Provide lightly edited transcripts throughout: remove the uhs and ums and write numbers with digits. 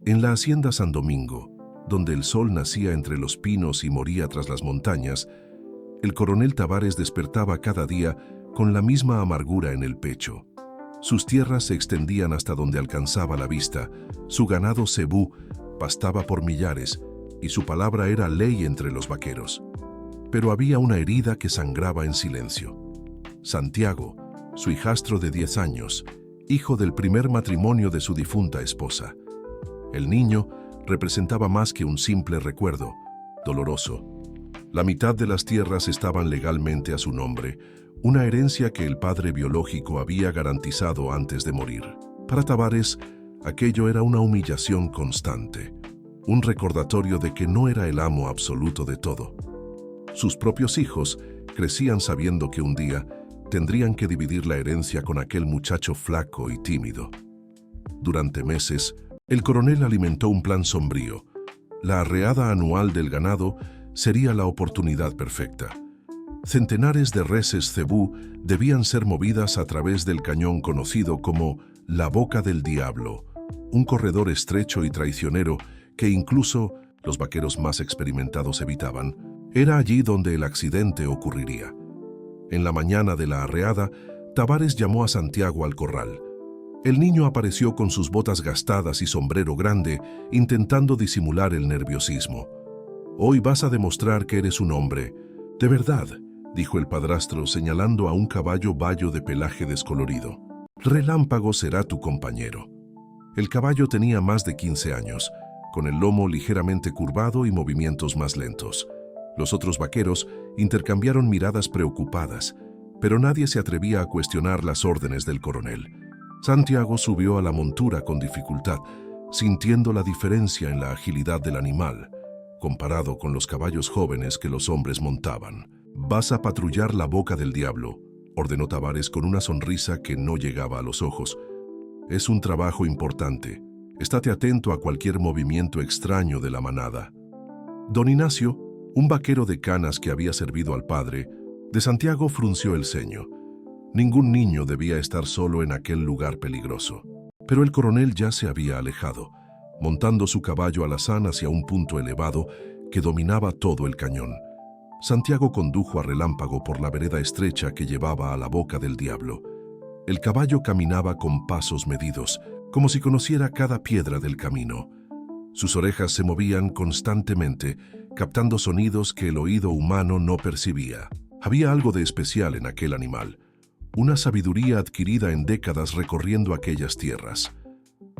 En la hacienda San Domingo, donde el sol nacía entre los pinos y moría tras las montañas, el coronel Tavares despertaba cada día con la misma amargura en el pecho. Sus tierras se extendían hasta donde alcanzaba la vista, su ganado cebú pastaba por millares y su palabra era ley entre los vaqueros. Pero había una herida que sangraba en silencio. Santiago, su hijastro de 10 años, hijo del primer matrimonio de su difunta esposa. El niño representaba más que un simple recuerdo, doloroso. La mitad de las tierras estaban legalmente a su nombre, una herencia que el padre biológico había garantizado antes de morir. Para Tavares, aquello era una humillación constante, un recordatorio de que no era el amo absoluto de todo. Sus propios hijos crecían sabiendo que un día tendrían que dividir la herencia con aquel muchacho flaco y tímido. Durante meses, el coronel alimentó un plan sombrío. La arreada anual del ganado sería la oportunidad perfecta. Centenares de reses cebú debían ser movidas a través del cañón conocido como la Boca del Diablo, un corredor estrecho y traicionero que incluso los vaqueros más experimentados evitaban. Era allí donde el accidente ocurriría. En la mañana de la arreada, Tavares llamó a Santiago al corral. El niño apareció con sus botas gastadas y sombrero grande, intentando disimular el nerviosismo. «Hoy vas a demostrar que eres un hombre. De verdad», dijo el padrastro señalando a un caballo bayo de pelaje descolorido. «Relámpago será tu compañero». El caballo tenía más de 15 años, con el lomo ligeramente curvado y movimientos más lentos. Los otros vaqueros intercambiaron miradas preocupadas, pero nadie se atrevía a cuestionar las órdenes del coronel. Santiago subió a la montura con dificultad, sintiendo la diferencia en la agilidad del animal, comparado con los caballos jóvenes que los hombres montaban. «Vas a patrullar la Boca del Diablo», ordenó Tavares con una sonrisa que no llegaba a los ojos. «Es un trabajo importante. Estate atento a cualquier movimiento extraño de la manada». Don Ignacio, un vaquero de canas que había servido al padre, de Santiago frunció el ceño. Ningún niño debía estar solo en aquel lugar peligroso. Pero el coronel ya se había alejado, montando su caballo alazán hacia un punto elevado que dominaba todo el cañón. Santiago condujo a Relámpago por la vereda estrecha que llevaba a la Boca del Diablo. El caballo caminaba con pasos medidos, como si conociera cada piedra del camino. Sus orejas se movían constantemente, captando sonidos que el oído humano no percibía. Había algo de especial en aquel animal, una sabiduría adquirida en décadas recorriendo aquellas tierras.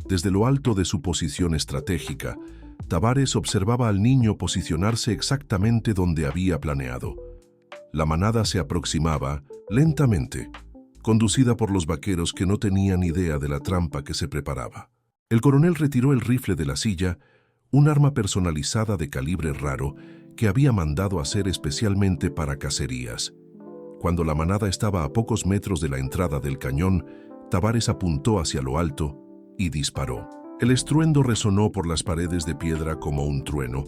Desde lo alto de su posición estratégica, Tavares observaba al niño posicionarse exactamente donde había planeado. La manada se aproximaba lentamente, conducida por los vaqueros que no tenían idea de la trampa que se preparaba. El coronel retiró el rifle de la silla, un arma personalizada de calibre raro que había mandado hacer especialmente para cacerías. Cuando la manada estaba a pocos metros de la entrada del cañón, Tavares apuntó hacia lo alto y disparó. El estruendo resonó por las paredes de piedra como un trueno,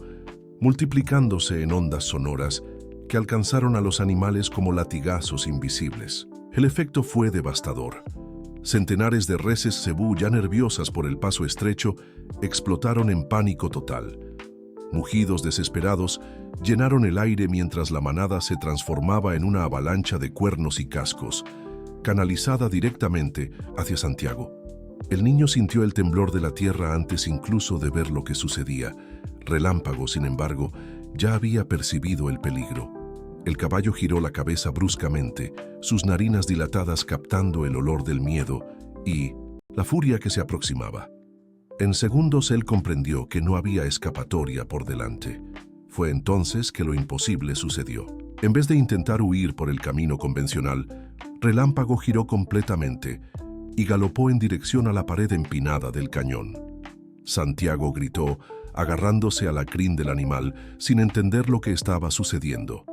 multiplicándose en ondas sonoras que alcanzaron a los animales como latigazos invisibles. El efecto fue devastador. Centenares de reses cebú, ya nerviosas por el paso estrecho, explotaron en pánico total. Mugidos desesperados llenaron el aire mientras la manada se transformaba en una avalancha de cuernos y cascos, canalizada directamente hacia Santiago. El niño sintió el temblor de la tierra antes incluso de ver lo que sucedía. Relámpago, sin embargo, ya había percibido el peligro. El caballo giró la cabeza bruscamente, sus narinas dilatadas captando el olor del miedo y la furia que se aproximaba. En segundos él comprendió que no había escapatoria por delante. Fue entonces que lo imposible sucedió. En vez de intentar huir por el camino convencional, Relámpago giró completamente y galopó en dirección a la pared empinada del cañón. Santiago gritó, agarrándose a la crin del animal sin entender lo que estaba sucediendo.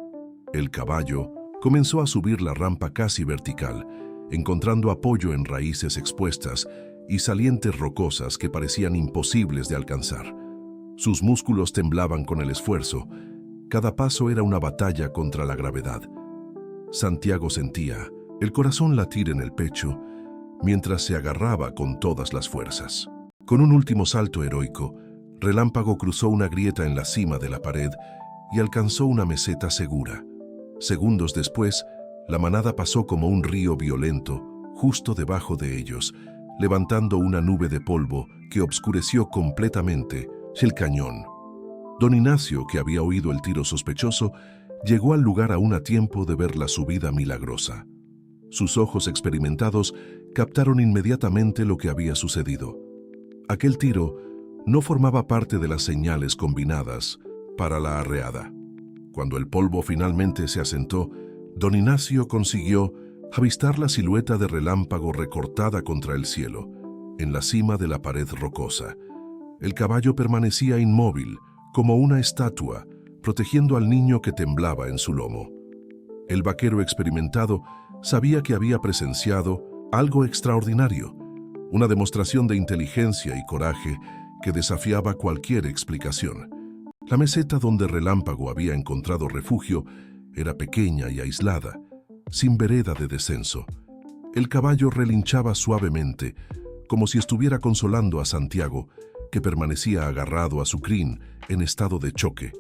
El caballo comenzó a subir la rampa casi vertical, encontrando apoyo en raíces expuestas y salientes rocosas que parecían imposibles de alcanzar. Sus músculos temblaban con el esfuerzo. Cada paso era una batalla contra la gravedad. Santiago sentía el corazón latir en el pecho mientras se agarraba con todas las fuerzas. Con un último salto heroico, Relámpago cruzó una grieta en la cima de la pared y alcanzó una meseta segura. Segundos después, la manada pasó como un río violento justo debajo de ellos, levantando una nube de polvo que obscureció completamente el cañón. Don Ignacio, que había oído el tiro sospechoso, llegó al lugar aún a tiempo de ver la subida milagrosa. Sus ojos experimentados captaron inmediatamente lo que había sucedido. Aquel tiro no formaba parte de las señales combinadas para la arreada. Cuando el polvo finalmente se asentó, don Ignacio consiguió avistar la silueta de Relámpago recortada contra el cielo, en la cima de la pared rocosa. El caballo permanecía inmóvil, como una estatua, protegiendo al niño que temblaba en su lomo. El vaquero experimentado sabía que había presenciado algo extraordinario, una demostración de inteligencia y coraje que desafiaba cualquier explicación. La meseta donde Relámpago había encontrado refugio era pequeña y aislada, sin vereda de descenso. El caballo relinchaba suavemente, como si estuviera consolando a Santiago, que permanecía agarrado a su crin en estado de choque.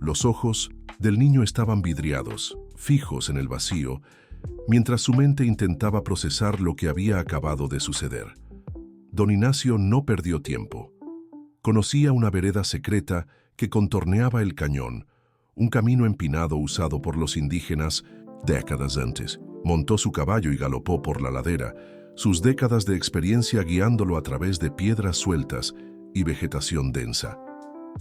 Los ojos del niño estaban vidriados, fijos en el vacío, mientras su mente intentaba procesar lo que había acabado de suceder. Don Ignacio no perdió tiempo. Conocía una vereda secreta que contorneaba el cañón, un camino empinado usado por los indígenas décadas antes. Montó su caballo y galopó por la ladera, sus décadas de experiencia guiándolo a través de piedras sueltas y vegetación densa.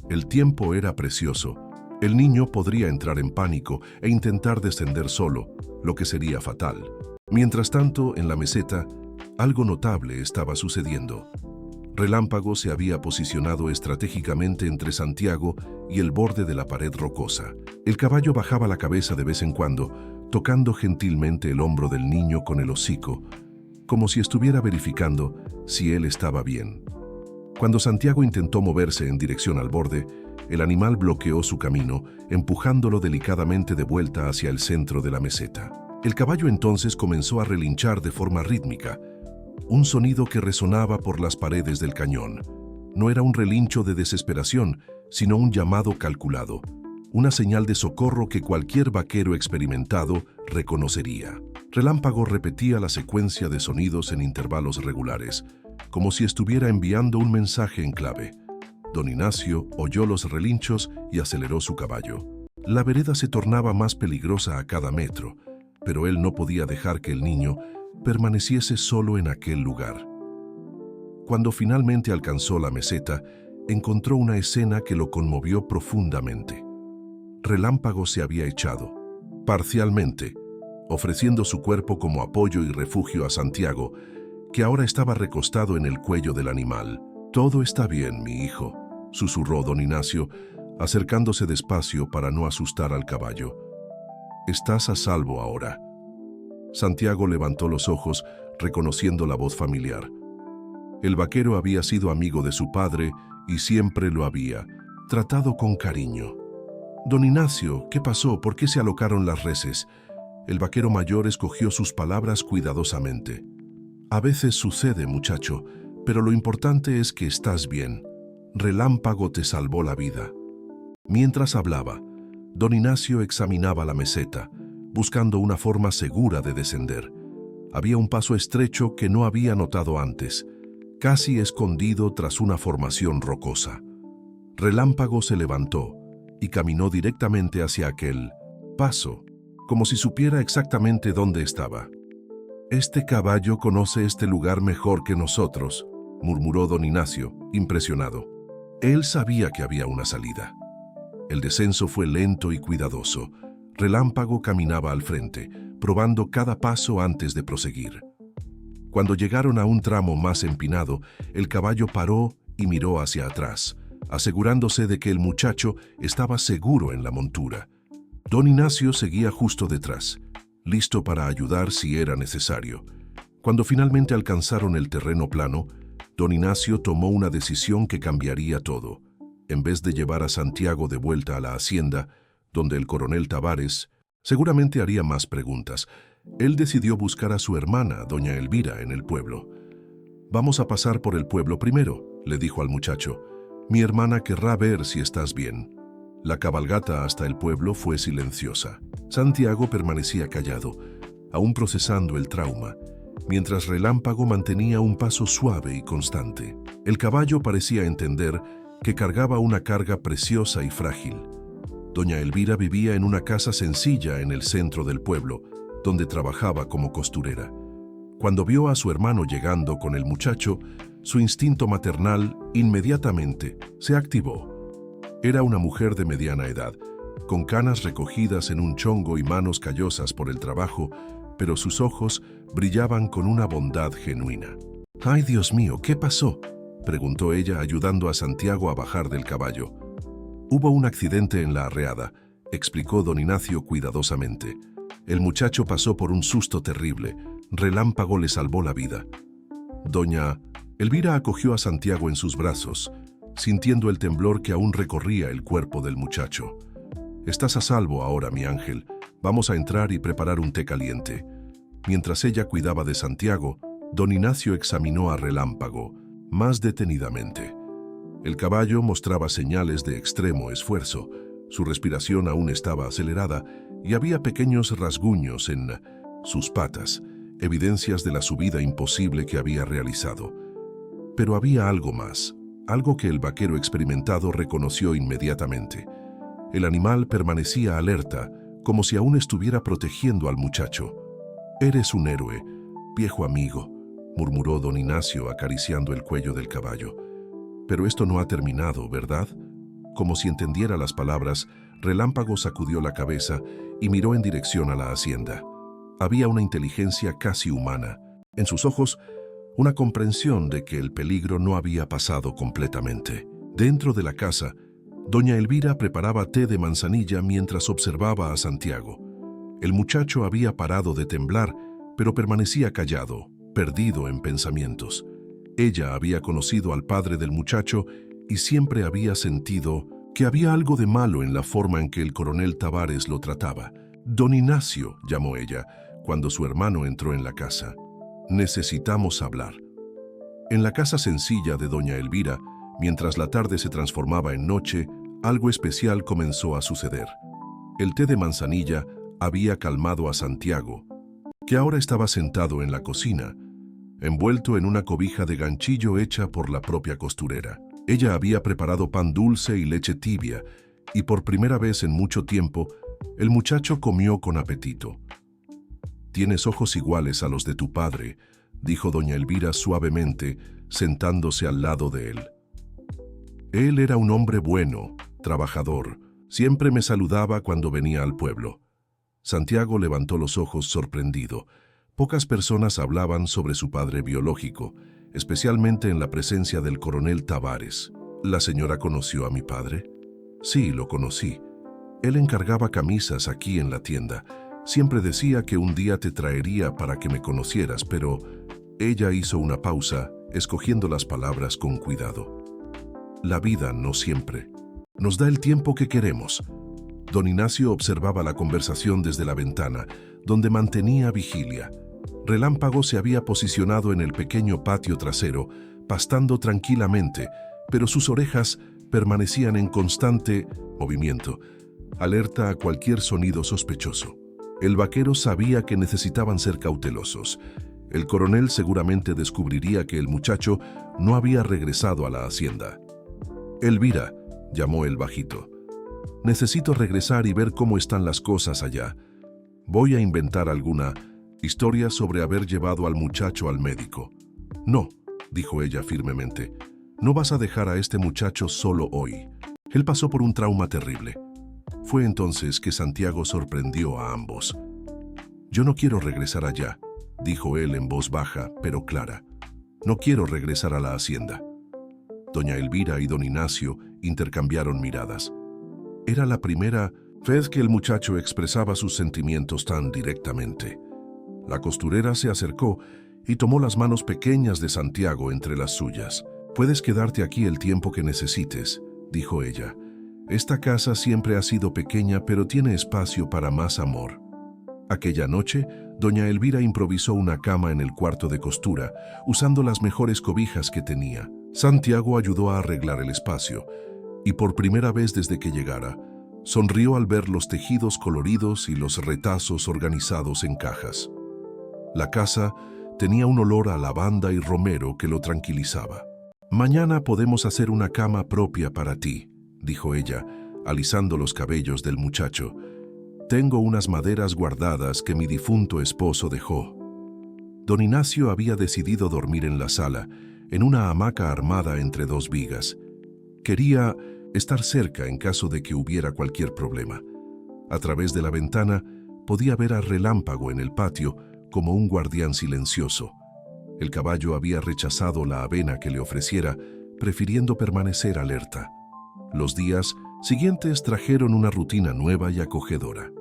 El tiempo era precioso. El niño podría entrar en pánico e intentar descender solo, lo que sería fatal. Mientras tanto, en la meseta, algo notable estaba sucediendo. Relámpago se había posicionado estratégicamente entre Santiago y el borde de la pared rocosa. El caballo bajaba la cabeza de vez en cuando, tocando gentilmente el hombro del niño con el hocico, como si estuviera verificando si él estaba bien. Cuando Santiago intentó moverse en dirección al borde, el animal bloqueó su camino, empujándolo delicadamente de vuelta hacia el centro de la meseta. El caballo entonces comenzó a relinchar de forma rítmica, un sonido que resonaba por las paredes del cañón. No era un relincho de desesperación, sino un llamado calculado, una señal de socorro que cualquier vaquero experimentado reconocería. Relámpago repetía la secuencia de sonidos en intervalos regulares, como si estuviera enviando un mensaje en clave. Don Ignacio oyó los relinchos y aceleró su caballo. La vereda se tornaba más peligrosa a cada metro, pero él no podía dejar que el niño permaneciese solo en aquel lugar. Cuando finalmente alcanzó la meseta, encontró una escena que lo conmovió profundamente. Relámpago se había echado, parcialmente, ofreciendo su cuerpo como apoyo y refugio a Santiago, que ahora estaba recostado en el cuello del animal. «Todo está bien, mi hijo», susurró don Ignacio, acercándose despacio para no asustar al caballo. «Estás a salvo ahora». Santiago levantó los ojos, reconociendo la voz familiar. El vaquero había sido amigo de su padre y siempre lo había tratado con cariño. «Don Ignacio, ¿qué pasó? ¿Por qué se alocaron las reses?» El vaquero mayor escogió sus palabras cuidadosamente. «A veces sucede, muchacho, pero lo importante es que estás bien. Relámpago te salvó la vida». Mientras hablaba, don Ignacio examinaba la meseta, buscando una forma segura de descender. Había un paso estrecho que no había notado antes, casi escondido tras una formación rocosa. Relámpago se levantó y caminó directamente hacia aquel paso, como si supiera exactamente dónde estaba. «Este caballo conoce este lugar mejor que nosotros», murmuró don Ignacio, impresionado. Él sabía que había una salida. El descenso fue lento y cuidadoso. Relámpago caminaba al frente, probando cada paso antes de proseguir. Cuando llegaron a un tramo más empinado, el caballo paró y miró hacia atrás, asegurándose de que el muchacho estaba seguro en la montura. Don Ignacio seguía justo detrás, listo para ayudar si era necesario. Cuando finalmente alcanzaron el terreno plano, don Ignacio tomó una decisión que cambiaría todo. En vez de llevar a Santiago de vuelta a la hacienda, donde el coronel Tavares seguramente haría más preguntas, él decidió buscar a su hermana, doña Elvira, en el pueblo. Vamos a pasar por el pueblo primero, le dijo al muchacho. Mi hermana querrá ver si estás bien. La cabalgata hasta el pueblo fue silenciosa. Santiago permanecía callado, aún procesando el trauma, mientras Relámpago mantenía un paso suave y constante. El caballo parecía entender que cargaba una carga preciosa y frágil. Doña Elvira vivía en una casa sencilla en el centro del pueblo, donde trabajaba como costurera. Cuando vio a su hermano llegando con el muchacho, su instinto maternal inmediatamente se activó. Era una mujer de mediana edad, con canas recogidas en un chongo y manos callosas por el trabajo, pero sus ojos brillaban con una bondad genuina. «¡Ay, Dios mío! ¿Qué pasó?», preguntó ella, ayudando a Santiago a bajar del caballo. «Hubo un accidente en la arreada», explicó don Ignacio cuidadosamente. «El muchacho pasó por un susto terrible. Relámpago le salvó la vida». Doña Elvira acogió a Santiago en sus brazos, sintiendo el temblor que aún recorría el cuerpo del muchacho. «Estás a salvo ahora, mi ángel. Vamos a entrar y preparar un té caliente». Mientras ella cuidaba de Santiago, don Ignacio examinó a Relámpago más detenidamente. El caballo mostraba señales de extremo esfuerzo, su respiración aún estaba acelerada y había pequeños rasguños en sus patas, evidencias de la subida imposible que había realizado. Pero había algo más, algo que el vaquero experimentado reconoció inmediatamente. El animal permanecía alerta, como si aún estuviera protegiendo al muchacho. «Eres un héroe, viejo amigo», murmuró don Ignacio acariciando el cuello del caballo. «Pero esto no ha terminado, ¿verdad?». Como si entendiera las palabras, Relámpago sacudió la cabeza y miró en dirección a la hacienda. Había una inteligencia casi humana. En sus ojos, una comprensión de que el peligro no había pasado completamente. Dentro de la casa, doña Elvira preparaba té de manzanilla mientras observaba a Santiago. El muchacho había parado de temblar, pero permanecía callado, perdido en pensamientos. Ella había conocido al padre del muchacho y siempre había sentido que había algo de malo en la forma en que el coronel Tavares lo trataba. «Don Ignacio», llamó ella, cuando su hermano entró en la casa. «Necesitamos hablar». En la casa sencilla de doña Elvira, mientras la tarde se transformaba en noche, algo especial comenzó a suceder. El té de manzanilla había calmado a Santiago, que ahora estaba sentado en la cocina, envuelto en una cobija de ganchillo hecha por la propia costurera. Ella había preparado pan dulce y leche tibia, y por primera vez en mucho tiempo, el muchacho comió con apetito. «Tienes ojos iguales a los de tu padre», dijo doña Elvira suavemente, sentándose al lado de él. «Él era un hombre bueno, trabajador, siempre me saludaba cuando venía al pueblo». Santiago levantó los ojos sorprendido. Pocas personas hablaban sobre su padre biológico, especialmente en la presencia del coronel Tavares. «¿La señora conoció a mi padre?» «Sí, lo conocí. Él encargaba camisas aquí en la tienda. Siempre decía que un día te traería para que me conocieras, pero…». Ella hizo una pausa, escogiendo las palabras con cuidado. «La vida no siempre nos da el tiempo que queremos». Don Ignacio observaba la conversación desde la ventana, donde mantenía vigilia. Relámpago se había posicionado en el pequeño patio trasero, pastando tranquilamente, pero sus orejas permanecían en constante movimiento, alerta a cualquier sonido sospechoso. El vaquero sabía que necesitaban ser cautelosos. El coronel seguramente descubriría que el muchacho no había regresado a la hacienda. «Elvira», llamó el bajito, «necesito regresar y ver cómo están las cosas allá. Voy a inventar alguna historia sobre haber llevado al muchacho al médico». «No», dijo ella firmemente, «no vas a dejar a este muchacho solo hoy. Él pasó por un trauma terrible». Fue entonces que Santiago sorprendió a ambos. «Yo no quiero regresar allá», dijo él en voz baja, pero clara. «No quiero regresar a la hacienda». Doña Elvira y don Ignacio intercambiaron miradas. Era la primera vez que el muchacho expresaba sus sentimientos tan directamente. La costurera se acercó y tomó las manos pequeñas de Santiago entre las suyas. «Puedes quedarte aquí el tiempo que necesites», dijo ella. «Esta casa siempre ha sido pequeña, pero tiene espacio para más amor». Aquella noche, Doña Elvira improvisó una cama en el cuarto de costura, usando las mejores cobijas que tenía. Santiago ayudó a arreglar el espacio, y por primera vez desde que llegara, sonrió al ver los tejidos coloridos y los retazos organizados en cajas. La casa tenía un olor a lavanda y romero que lo tranquilizaba. «Mañana podemos hacer una cama propia para ti», dijo ella, alisando los cabellos del muchacho. «Tengo unas maderas guardadas que mi difunto esposo dejó». Don Ignacio había decidido dormir en la sala, en una hamaca armada entre dos vigas. Quería estar cerca en caso de que hubiera cualquier problema. A través de la ventana podía ver a Relámpago en el patio como un guardián silencioso. El caballo había rechazado la avena que le ofreciera, prefiriendo permanecer alerta. Los días siguientes trajeron una rutina nueva y acogedora.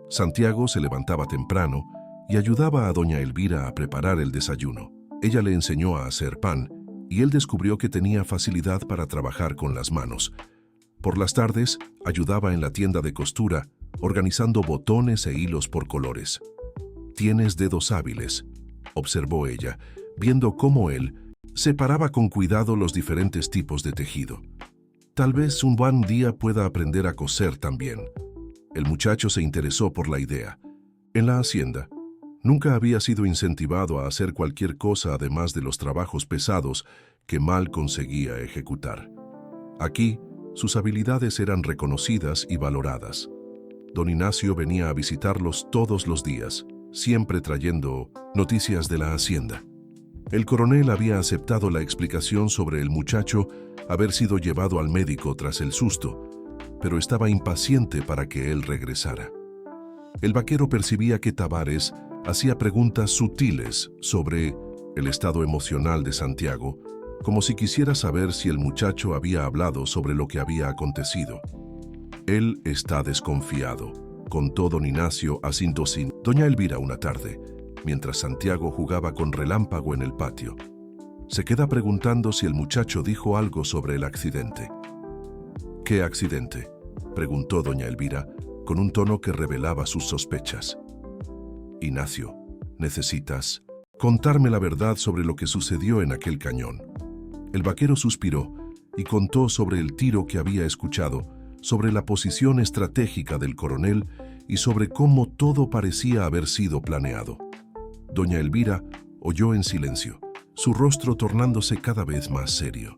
Santiago se levantaba temprano y ayudaba a doña Elvira a preparar el desayuno. Ella le enseñó a hacer pan y él descubrió que tenía facilidad para trabajar con las manos. Por las tardes ayudaba en la tienda de costura, organizando botones e hilos por colores. «Tienes dedos hábiles», observó ella, viendo cómo él separaba con cuidado los diferentes tipos de tejido. «Tal vez un buen día pueda aprender a coser también». El muchacho se interesó por la idea. En la hacienda, nunca había sido incentivado a hacer cualquier cosa además de los trabajos pesados que mal conseguía ejecutar. Aquí, sus habilidades eran reconocidas y valoradas. Don Ignacio venía a visitarlos todos los días, siempre trayendo noticias de la hacienda. El coronel había aceptado la explicación sobre el muchacho haber sido llevado al médico tras el susto, pero estaba impaciente para que él regresara. El vaquero percibía que Tavares hacía preguntas sutiles sobre el estado emocional de Santiago, como si quisiera saber si el muchacho había hablado sobre lo que había acontecido. «Él está desconfiado», contó don Ignacio a Sintosín doña Elvira una tarde, mientras Santiago jugaba con Relámpago en el patio. Se queda preguntando si el muchacho dijo algo sobre el accidente. «¿Qué accidente?», preguntó doña Elvira, con un tono que revelaba sus sospechas. «Ignacio, necesitas contarme la verdad sobre lo que sucedió en aquel cañón». El vaquero suspiró y contó sobre el tiro que había escuchado, sobre la posición estratégica del coronel y sobre cómo todo parecía haber sido planeado. Doña Elvira oyó en silencio, su rostro tornándose cada vez más serio.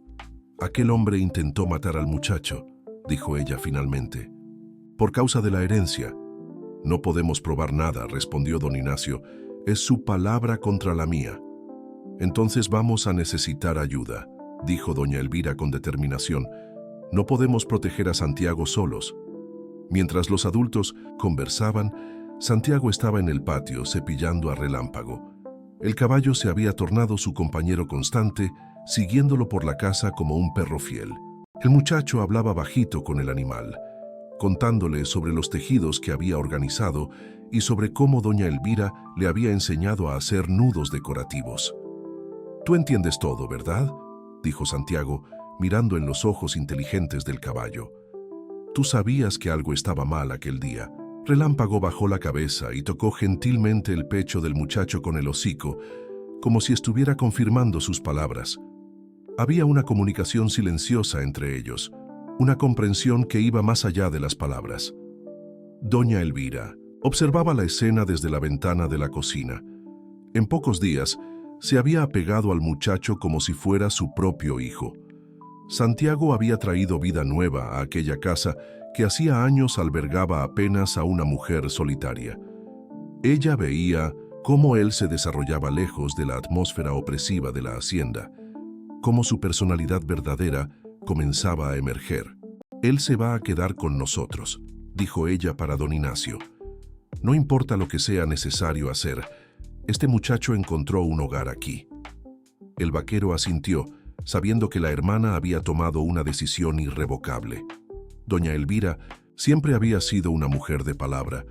«Aquel hombre intentó matar al muchacho», dijo ella finalmente. «Por causa de la herencia». «No podemos probar nada», respondió don Ignacio. «Es su palabra contra la mía». «Entonces vamos a necesitar ayuda», dijo doña Elvira con determinación. «No podemos proteger a Santiago solos». Mientras los adultos conversaban, Santiago estaba en el patio cepillando a Relámpago. El caballo se había tornado su compañero constante, siguiéndolo por la casa como un perro fiel. El muchacho hablaba bajito con el animal, contándole sobre los tejidos que había organizado y sobre cómo doña Elvira le había enseñado a hacer nudos decorativos. «Tú entiendes todo, ¿verdad?», dijo Santiago, mirando en los ojos inteligentes del caballo. «Tú sabías que algo estaba mal aquel día». Relámpago bajó la cabeza y tocó gentilmente el pecho del muchacho con el hocico, como si estuviera confirmando sus palabras. Había una comunicación silenciosa entre ellos, una comprensión que iba más allá de las palabras. Doña Elvira observaba la escena desde la ventana de la cocina. En pocos días, se había apegado al muchacho como si fuera su propio hijo. Santiago había traído vida nueva a aquella casa que hacía años albergaba apenas a una mujer solitaria. Ella veía cómo él se desarrollaba lejos de la atmósfera opresiva de la hacienda, cómo su personalidad verdadera comenzaba a emerger. «Él se va a quedar con nosotros», dijo ella para don Ignacio. «No importa lo que sea necesario hacer, este muchacho encontró un hogar aquí». El vaquero asintió, sabiendo que la hermana había tomado una decisión irrevocable. Doña Elvira siempre había sido una mujer de palabra,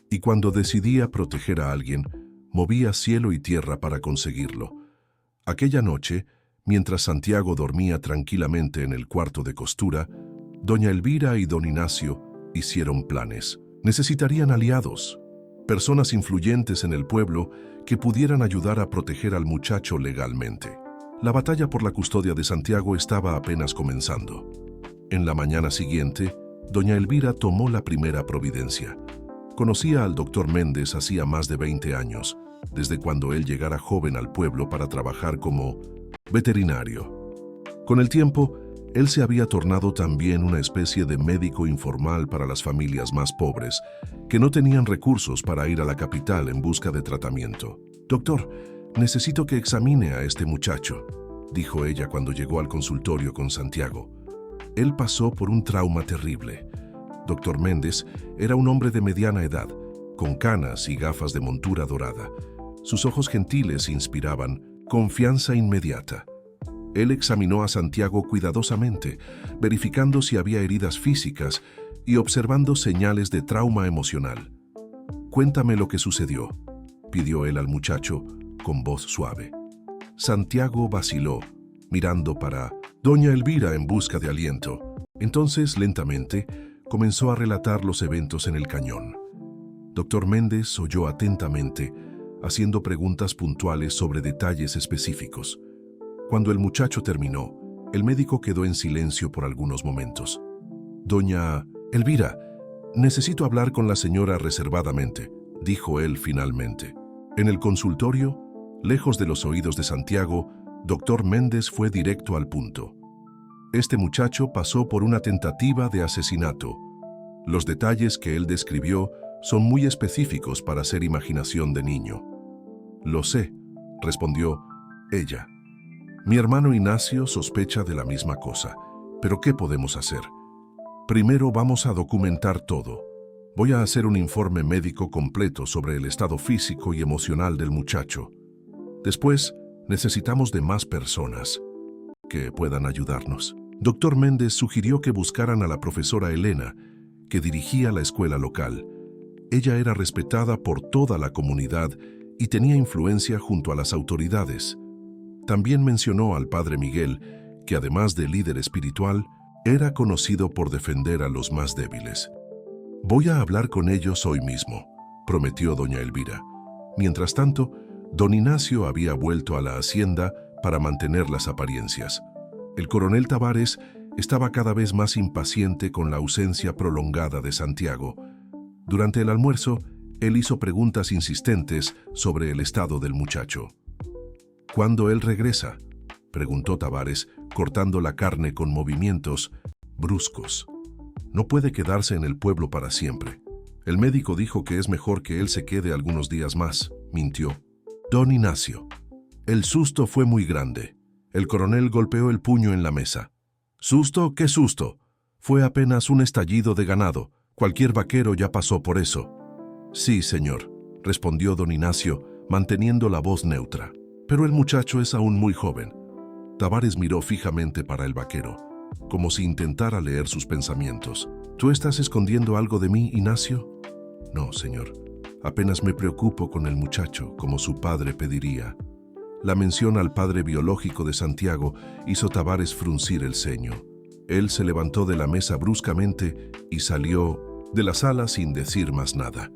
y cuando decidía proteger a alguien, movía cielo y tierra para conseguirlo. Aquella noche, mientras Santiago dormía tranquilamente en el cuarto de costura, doña Elvira y don Ignacio hicieron planes. Necesitarían aliados. personas influyentes en el pueblo que pudieran ayudar a proteger al muchacho legalmente. La batalla por la custodia de Santiago estaba apenas comenzando. En la mañana siguiente, doña Elvira tomó la primera providencia. Conocía al doctor Méndez hacía más de 20 años, desde cuando él llegara joven al pueblo para trabajar como veterinario. Con el tiempo, él se había tornado también una especie de médico informal para las familias más pobres, que no tenían recursos para ir a la capital en busca de tratamiento. «Doctor, necesito que examine a este muchacho», dijo ella cuando llegó al consultorio con Santiago. Él pasó por un trauma terrible. Doctor Méndez era un hombre de mediana edad, con canas y gafas de montura dorada. Sus ojos gentiles inspiraban confianza inmediata. Él examinó a Santiago cuidadosamente, verificando si había heridas físicas y observando señales de trauma emocional. «Cuéntame lo que sucedió», pidió él al muchacho con voz suave. Santiago vaciló, mirando para doña Elvira en busca de aliento. Entonces, lentamente, comenzó a relatar los eventos en el cañón. Doctor Méndez oyó atentamente, haciendo preguntas puntuales sobre detalles específicos. Cuando el muchacho terminó, el médico quedó en silencio por algunos momentos. «Doña Elvira, necesito hablar con la señora reservadamente», dijo él finalmente. En el consultorio, lejos de los oídos de Santiago, doctor Méndez fue directo al punto. Este muchacho pasó por una tentativa de asesinato. Los detalles que él describió son muy específicos para ser imaginación de niño. «Lo sé», respondió ella. «Mi hermano Ignacio sospecha de la misma cosa, pero ¿qué podemos hacer? Primero vamos a documentar todo. Voy a hacer un informe médico completo sobre el estado físico y emocional del muchacho. Después, necesitamos de más personas que puedan ayudarnos». Doctor Méndez sugirió que buscaran a la profesora Elena, que dirigía la escuela local. Ella era respetada por toda la comunidad y tenía influencia junto a las autoridades. También mencionó al padre Miguel, que además de líder espiritual, era conocido por defender a los más débiles. «Voy a hablar con ellos hoy mismo», prometió doña Elvira. Mientras tanto, don Ignacio había vuelto a la hacienda para mantener las apariencias. El coronel Tavares estaba cada vez más impaciente con la ausencia prolongada de Santiago. Durante el almuerzo, él hizo preguntas insistentes sobre el estado del muchacho. «¿Cuándo él regresa?», preguntó Tavares, cortando la carne con movimientos bruscos. «No puede quedarse en el pueblo para siempre. El médico dijo que es mejor que él se quede algunos días más», mintió. «Don Ignacio». El susto fue muy grande. El coronel golpeó el puño en la mesa. «¿Susto? ¿Qué susto? Fue apenas un estallido de ganado. Cualquier vaquero ya pasó por eso». «Sí, señor», respondió don Ignacio, manteniendo la voz neutra. «Pero el muchacho es aún muy joven». Tavares miró fijamente para el vaquero, como si intentara leer sus pensamientos. «¿Tú estás escondiendo algo de mí, Ignacio?» «No, señor. Apenas me preocupo con el muchacho, como su padre pediría». La mención al padre biológico de Santiago hizo Tavares fruncir el ceño. Él se levantó de la mesa bruscamente y salió de la sala sin decir más nada.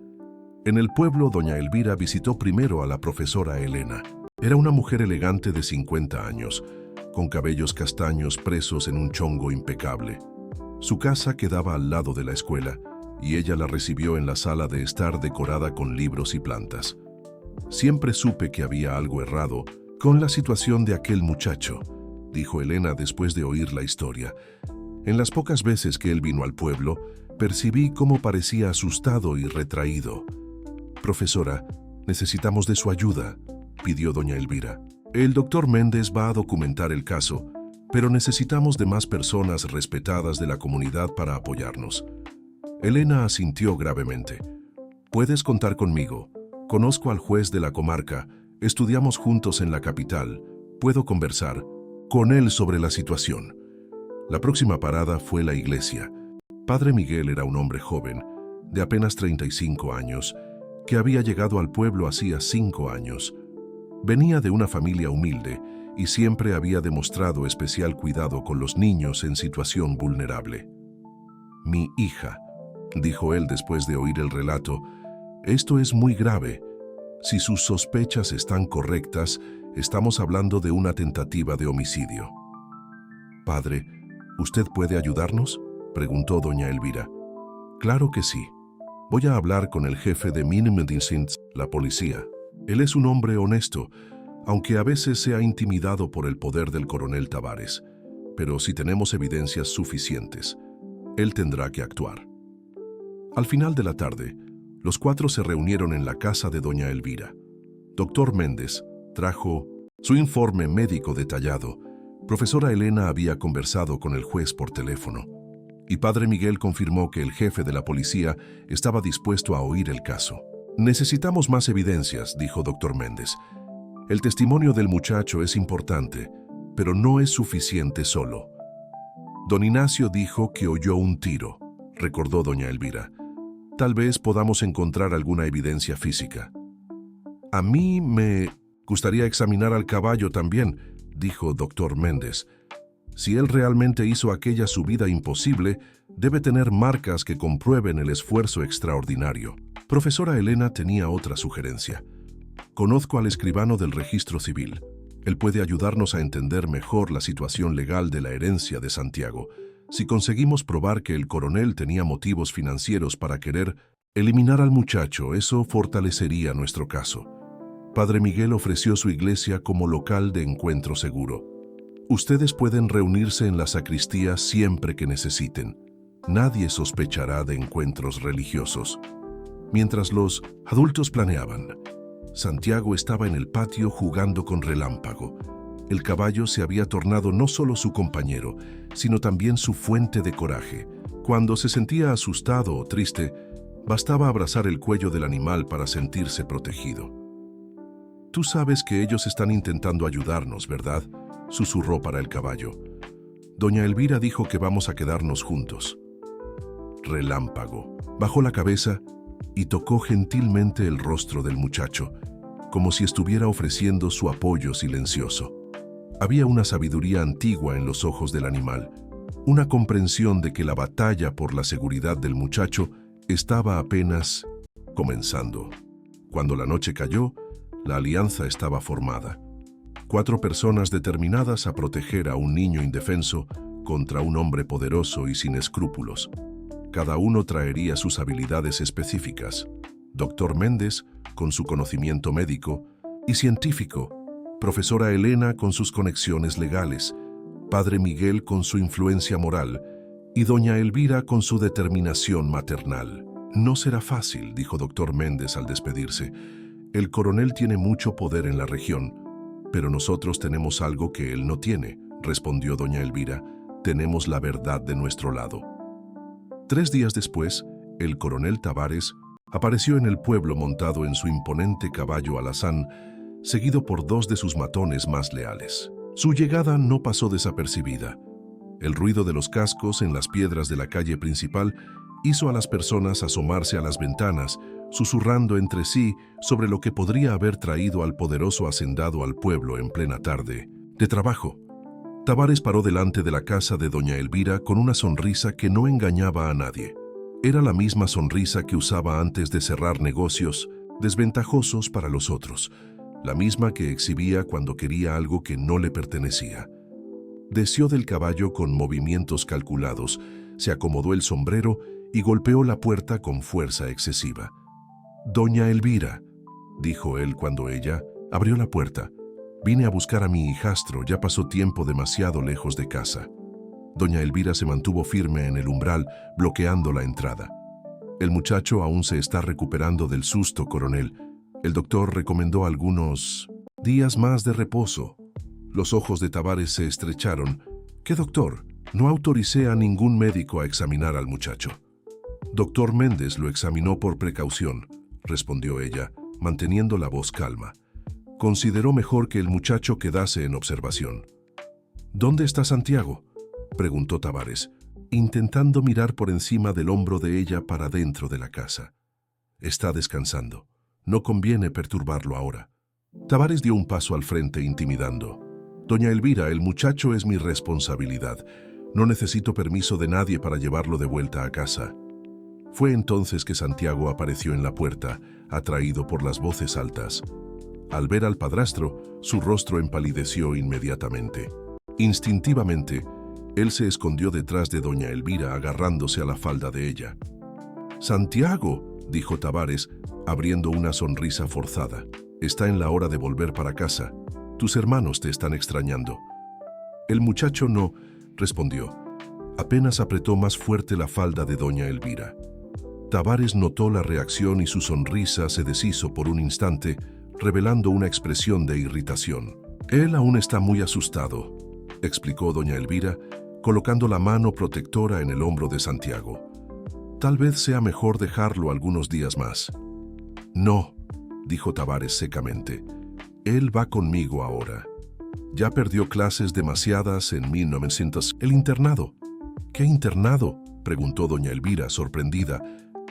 En el pueblo, doña Elvira visitó primero a la profesora Elena. Era una mujer elegante de 50 años, con cabellos castaños presos en un chongo impecable. Su casa quedaba al lado de la escuela, y ella la recibió en la sala de estar decorada con libros y plantas. «Siempre supe que había algo errado con la situación de aquel muchacho», dijo Elena después de oír la historia. «En las pocas veces que él vino al pueblo, percibí cómo parecía asustado y retraído». «Profesora, necesitamos de su ayuda», pidió doña Elvira. «El doctor Méndez va a documentar el caso, pero necesitamos de más personas respetadas de la comunidad para apoyarnos». Elena asintió gravemente. «Puedes contar conmigo. Conozco al juez de la comarca, estudiamos juntos en la capital, puedo conversar con él sobre la situación». La próxima parada fue la iglesia. Padre Miguel era un hombre joven, de apenas 35 años, que había llegado al pueblo hacía 5 años. Venía de una familia humilde y siempre había demostrado especial cuidado con los niños en situación vulnerable. «Mi hija», dijo él después de oír el relato, Esto es muy grave. Si sus sospechas están correctas, estamos hablando de una tentativa de homicidio. Padre, ¿usted puede ayudarnos?, preguntó doña Elvira. Claro que sí. Voy a hablar con el jefe de Minimedicine, la policía. Él es un hombre honesto, aunque a veces sea intimidado por el poder del coronel Tavares. Pero si tenemos evidencias suficientes, él tendrá que actuar. Al final de la tarde, los cuatro se reunieron en la casa de doña Elvira. Doctor Méndez trajo su informe médico detallado. Profesora Elena había conversado con el juez por teléfono. Y padre Miguel confirmó que el jefe de la policía estaba dispuesto a oír el caso. Necesitamos más evidencias, dijo doctor Méndez. El testimonio del muchacho es importante, pero no es suficiente solo. Don Ignacio dijo que oyó un tiro, recordó doña Elvira. Tal vez podamos encontrar alguna evidencia física. A mí me gustaría examinar al caballo también, dijo doctor Méndez. Si él realmente hizo aquella subida imposible, debe tener marcas que comprueben el esfuerzo extraordinario. Profesora Elena tenía otra sugerencia. Conozco al escribano del registro civil. Él puede ayudarnos a entender mejor la situación legal de la herencia de Santiago. Si conseguimos probar que el coronel tenía motivos financieros para querer eliminar al muchacho, eso fortalecería nuestro caso. Padre Miguel ofreció su iglesia como local de encuentro seguro. Ustedes pueden reunirse en la sacristía siempre que necesiten. Nadie sospechará de encuentros religiosos. Mientras los adultos planeaban, Santiago estaba en el patio jugando con Relámpago. El caballo se había tornado no solo su compañero, sino también su fuente de coraje. Cuando se sentía asustado o triste, bastaba abrazar el cuello del animal para sentirse protegido. Tú sabes que ellos están intentando ayudarnos, ¿verdad?, susurró para el caballo. Doña Elvira dijo que vamos a quedarnos juntos. Relámpago bajó la cabeza y tocó gentilmente el rostro del muchacho, como si estuviera ofreciendo su apoyo silencioso. Había una sabiduría antigua en los ojos del animal, una comprensión de que la batalla por la seguridad del muchacho estaba apenas comenzando. Cuando la noche cayó, la alianza estaba formada. 4 personas determinadas a proteger a un niño indefenso contra un hombre poderoso y sin escrúpulos. Cada uno traería sus habilidades específicas. Doctor Méndez, con su conocimiento médico y científico. Profesora Elena, con sus conexiones legales. Padre Miguel, con su influencia moral. Y doña Elvira, con su determinación maternal. No será fácil, dijo doctor Méndez al despedirse. El coronel tiene mucho poder en la región, pero nosotros tenemos algo que él no tiene, respondió doña Elvira. Tenemos la verdad de nuestro lado. 3 días después, el coronel Tavares apareció en el pueblo montado en su imponente caballo alazán, seguido por 2 de sus matones más leales. Su llegada no pasó desapercibida. El ruido de los cascos en las piedras de la calle principal hizo a las personas asomarse a las ventanas, susurrando entre sí sobre lo que podría haber traído al poderoso hacendado al pueblo en plena tarde de trabajo. Tavares paró delante de la casa de doña Elvira con una sonrisa que no engañaba a nadie. Era la misma sonrisa que usaba antes de cerrar negocios desventajosos para los otros, la misma que exhibía cuando quería algo que no le pertenecía. Desió del caballo con movimientos calculados, se acomodó el sombrero y golpeó la puerta con fuerza excesiva. «Doña Elvira», dijo él cuando ella abrió la puerta. «Vine a buscar a mi hijastro, ya pasó tiempo demasiado lejos de casa». Doña Elvira se mantuvo firme en el umbral, bloqueando la entrada. «El muchacho aún se está recuperando del susto, coronel. El doctor recomendó algunos días más de reposo». Los ojos de Tavares se estrecharon. «¿Qué doctor? No autoricé a ningún médico a examinar al muchacho». «Doctor Méndez lo examinó por precaución», respondió ella, manteniendo la voz calma. «Consideró mejor que el muchacho quedase en observación». «¿Dónde está Santiago?», preguntó Tavares, intentando mirar por encima del hombro de ella para dentro de la casa. «Está descansando. No conviene perturbarlo ahora». Tavares dio un paso al frente intimidando. «Doña Elvira, el muchacho es mi responsabilidad. No necesito permiso de nadie para llevarlo de vuelta a casa». Fue entonces que Santiago apareció en la puerta, atraído por las voces altas. Al ver al padrastro, su rostro empalideció inmediatamente. Instintivamente, él se escondió detrás de doña Elvira, agarrándose a la falda de ella. «Santiago», dijo Tavares, abriendo una sonrisa forzada. «Está en la hora de volver para casa. Tus hermanos te están extrañando». El muchacho no respondió. Apenas apretó más fuerte la falda de doña Elvira. Tavares notó la reacción y su sonrisa se deshizo por un instante, revelando una expresión de irritación. «Él aún está muy asustado», explicó doña Elvira, colocando la mano protectora en el hombro de Santiago. «Tal vez sea mejor dejarlo algunos días más». «No», dijo Tavares secamente. «Él va conmigo ahora. Ya perdió clases demasiadas en 1900. El internado». «¿Qué internado?», preguntó doña Elvira, sorprendida.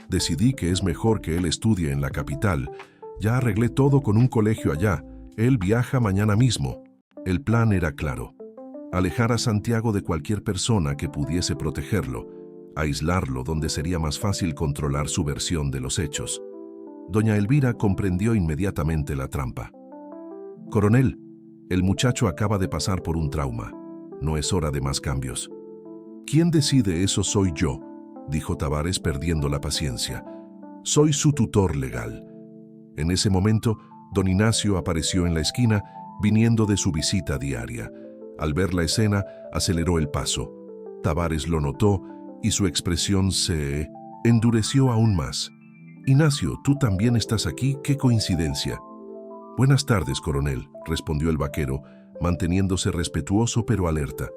«Decidí que es mejor que él estudie en la capital. Ya arreglé todo con un colegio allá. Él viaja mañana mismo». El plan era claro: alejar a Santiago de cualquier persona que pudiese protegerlo, aislarlo donde sería más fácil controlar su versión de los hechos. Doña Elvira comprendió inmediatamente la trampa. «Coronel, el muchacho acaba de pasar por un trauma. No es hora de más cambios». «¿Quién decide eso? Soy yo», dijo Tavares, perdiendo la paciencia. «Soy su tutor legal». En ese momento, don Ignacio apareció en la esquina, viniendo de su visita diaria. Al ver la escena, aceleró el paso. Tavares lo notó y su expresión se endureció aún más. «Ignacio, ¿tú también estás aquí? ¡Qué coincidencia!». «Buenas tardes, coronel», respondió el vaquero, manteniéndose respetuoso pero alerta.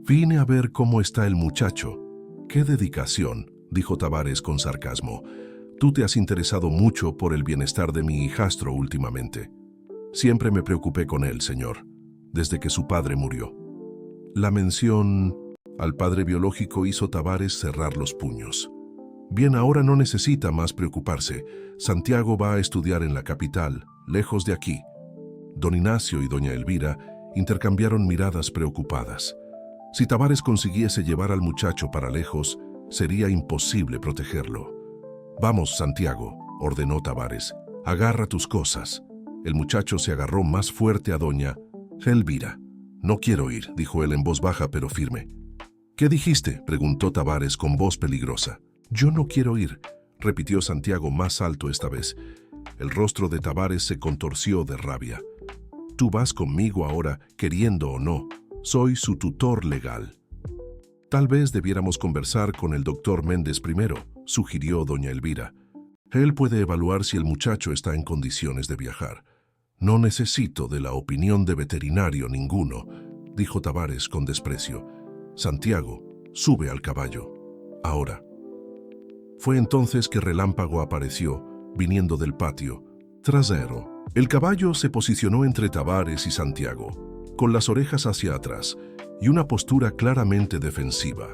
«Vine a ver cómo está el muchacho». «¡Qué dedicación!», dijo Tavares con sarcasmo. «Tú te has interesado mucho por el bienestar de mi hijastro últimamente». «Siempre me preocupé con él, señor, desde que su padre murió». La mención al padre biológico hizo Tavares cerrar los puños. «Bien, ahora no necesita más preocuparse. Santiago va a estudiar en la capital, lejos de aquí». Don Ignacio y doña Elvira intercambiaron miradas preocupadas. Si Tavares consiguiese llevar al muchacho para lejos, sería imposible protegerlo. «Vamos, Santiago», ordenó Tavares. «Agarra tus cosas». El muchacho se agarró más fuerte a doña Elvira. «No quiero ir», dijo él en voz baja pero firme. «¿Qué dijiste?», preguntó Tavares con voz peligrosa. «Yo no quiero ir», repitió Santiago más alto esta vez. El rostro de Tavares se contorció de rabia. «Tú vas conmigo ahora, queriendo o no. Soy su tutor legal». «Tal vez debiéramos conversar con el doctor Méndez primero», sugirió doña Elvira. «Él puede evaluar si el muchacho está en condiciones de viajar». «No necesito de la opinión de veterinario ninguno», dijo Tavares con desprecio. «Santiago, sube al caballo. Ahora». Fue entonces que Relámpago apareció, viniendo del patio trasero. El caballo se posicionó entre Tavares y Santiago, con las orejas hacia atrás y una postura claramente defensiva.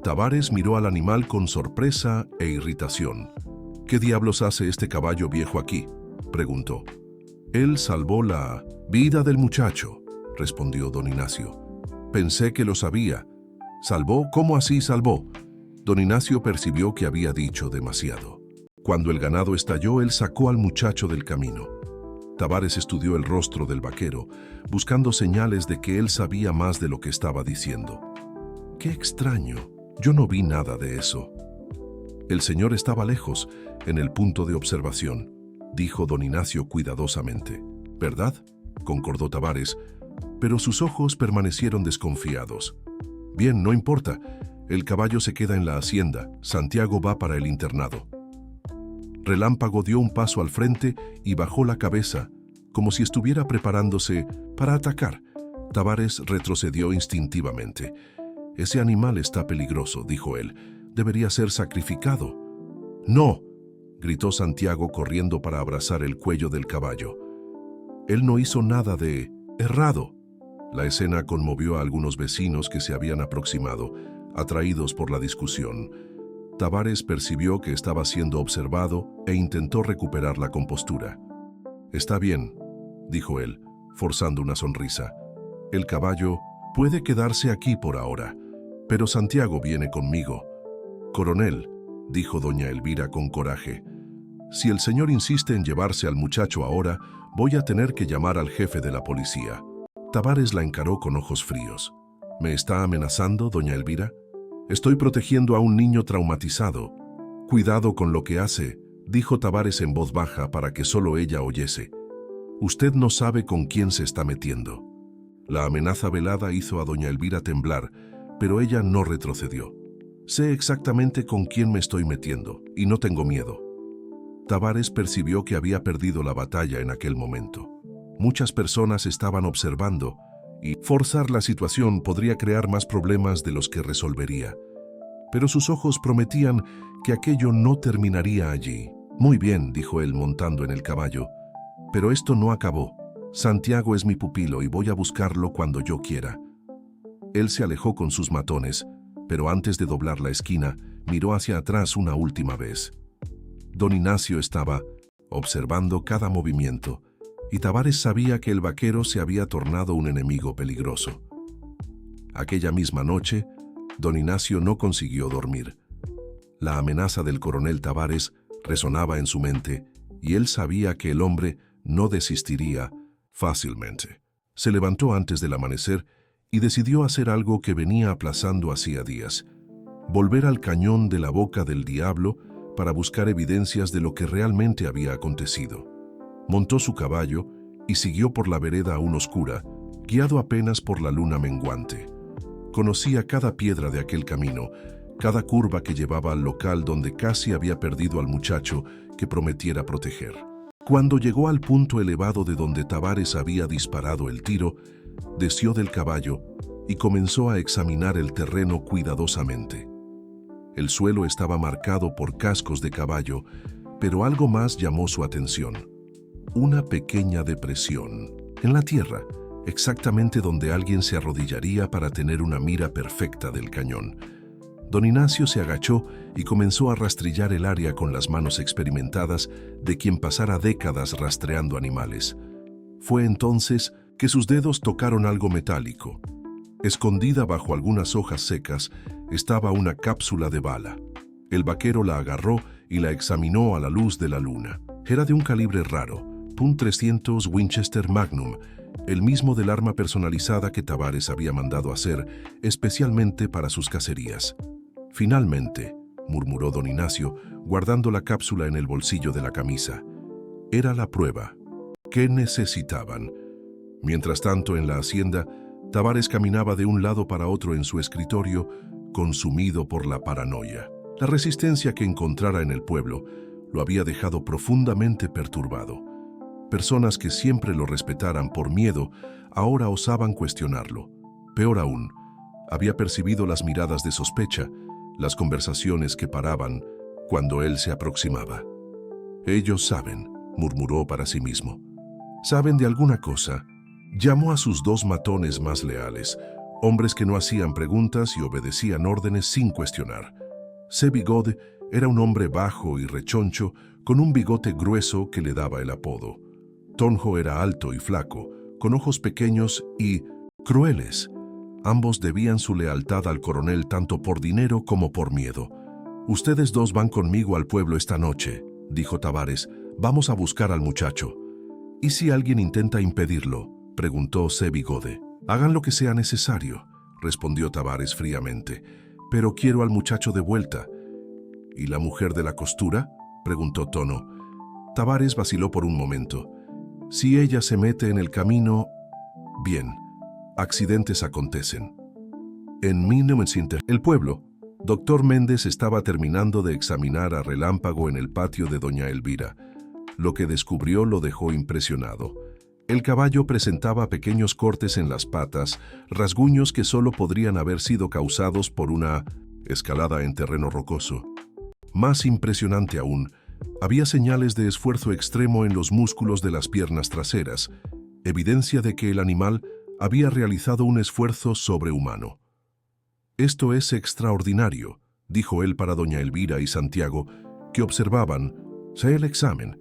Tavares miró al animal con sorpresa e irritación. «¿Qué diablos hace este caballo viejo aquí?», preguntó. «Él salvó la vida del muchacho», respondió don Ignacio. «Pensé que lo sabía». «¿Salvó? ¿Cómo así salvó?». Don Ignacio percibió que había dicho demasiado. Cuando el ganado estalló, él sacó al muchacho del camino. Tavares estudió el rostro del vaquero, buscando señales de que él sabía más de lo que estaba diciendo. «Qué extraño, yo no vi nada de eso». «El señor estaba lejos, en el punto de observación», dijo don Ignacio cuidadosamente. «¿Verdad?», concordó Tavares, pero sus ojos permanecieron desconfiados. «Bien, no importa. El caballo se queda en la hacienda. Santiago va para el internado». Relámpago dio un paso al frente y bajó la cabeza, como si estuviera preparándose para atacar. Tavares retrocedió instintivamente. «Ese animal está peligroso», dijo él. «Debería ser sacrificado». «No», gritó Santiago corriendo para abrazar el cuello del caballo. «Él no hizo nada de errado». La escena conmovió a algunos vecinos que se habían aproximado, atraídos por la discusión. Tavares percibió que estaba siendo observado e intentó recuperar la compostura. «Está bien», dijo él, forzando una sonrisa. «El caballo puede quedarse aquí por ahora, pero Santiago viene conmigo». «Coronel», dijo doña Elvira con coraje. Si el señor insiste en llevarse al muchacho ahora, voy a tener que llamar al jefe de la policía. Tavares la encaró con ojos fríos. ¿Me está amenazando, doña Elvira? Estoy protegiendo a un niño traumatizado. Cuidado con lo que hace, dijo Tavares en voz baja para que solo ella oyese. Usted no sabe con quién se está metiendo. La amenaza velada hizo a doña Elvira temblar, pero ella no retrocedió. Sé exactamente con quién me estoy metiendo, y no tengo miedo. Tavares percibió que había perdido la batalla en aquel momento. Muchas personas estaban observando, y forzar la situación podría crear más problemas de los que resolvería. Pero sus ojos prometían que aquello no terminaría allí. Muy bien, dijo él montando en el caballo, pero esto no acabó. Santiago es mi pupilo y voy a buscarlo cuando yo quiera. Él se alejó con sus matones, pero antes de doblar la esquina, miró hacia atrás una última vez. Don Ignacio estaba observando cada movimiento, y Tavares sabía que el vaquero se había tornado un enemigo peligroso. Aquella misma noche, don Ignacio no consiguió dormir. La amenaza del coronel Tavares resonaba en su mente, y él sabía que el hombre no desistiría fácilmente. Se levantó antes del amanecer y decidió hacer algo que venía aplazando hacía días: volver al cañón de la Boca del Diablo para buscar evidencias de lo que realmente había acontecido. Montó su caballo y siguió por la vereda aún oscura, guiado apenas por la luna menguante. Conocía cada piedra de aquel camino, cada curva que llevaba al local donde casi había perdido al muchacho que prometiera proteger. Cuando llegó al punto elevado de donde Tavares había disparado el tiro, descendió del caballo y comenzó a examinar el terreno cuidadosamente. El suelo estaba marcado por cascos de caballo, pero algo más llamó su atención: una pequeña depresión en la tierra, exactamente donde alguien se arrodillaría para tener una mira perfecta del cañón. Don Ignacio se agachó y comenzó a rastrillar el área con las manos experimentadas de quien pasara décadas rastreando animales. Fue entonces que sus dedos tocaron algo metálico. Escondida bajo algunas hojas secas estaba una cápsula de bala. El vaquero la agarró y la examinó a la luz de la luna. Era de un calibre raro, .300 Winchester Magnum, el mismo del arma personalizada que Tavares había mandado hacer especialmente para sus cacerías. Finalmente, murmuró don Ignacio, guardando la cápsula en el bolsillo de la camisa. Era la prueba. ¿Qué necesitaban? Mientras tanto, en la hacienda, Tavares caminaba de un lado para otro en su escritorio, consumido por la paranoia. La resistencia que encontrara en el pueblo lo había dejado profundamente perturbado. Personas que siempre lo respetaran por miedo ahora osaban cuestionarlo. Peor aún, había percibido las miradas de sospecha, las conversaciones que paraban cuando él se aproximaba. Ellos saben, murmuró para sí mismo. Saben de alguna cosa. Llamó a sus dos matones más leales, hombres que no hacían preguntas y obedecían órdenes sin cuestionar. Sebigode era un hombre bajo y rechoncho, con un bigote grueso que le daba el apodo. Tonjo era alto y flaco, con ojos pequeños y crueles. Ambos debían su lealtad al coronel tanto por dinero como por miedo. «Ustedes dos van conmigo al pueblo esta noche», dijo Tavares. «Vamos a buscar al muchacho». «¿Y si alguien intenta impedirlo?», preguntó Sebigode. «Hagan lo que sea necesario», respondió Tavares fríamente. «Pero quiero al muchacho de vuelta». «¿Y la mujer de la costura?», preguntó Tono. Tavares vaciló por un momento. «Si ella se mete en el camino, bien. Accidentes acontecen». En 1900, el pueblo, Dr. Méndez estaba terminando de examinar a Relámpago en el patio de doña Elvira. Lo que descubrió lo dejó impresionado. El caballo presentaba pequeños cortes en las patas, rasguños que solo podrían haber sido causados por una escalada en terreno rocoso. Más impresionante aún, había señales de esfuerzo extremo en los músculos de las piernas traseras, evidencia de que el animal había realizado un esfuerzo sobrehumano. «Esto es extraordinario», dijo él para doña Elvira y Santiago, que observaban. «Sé el examen.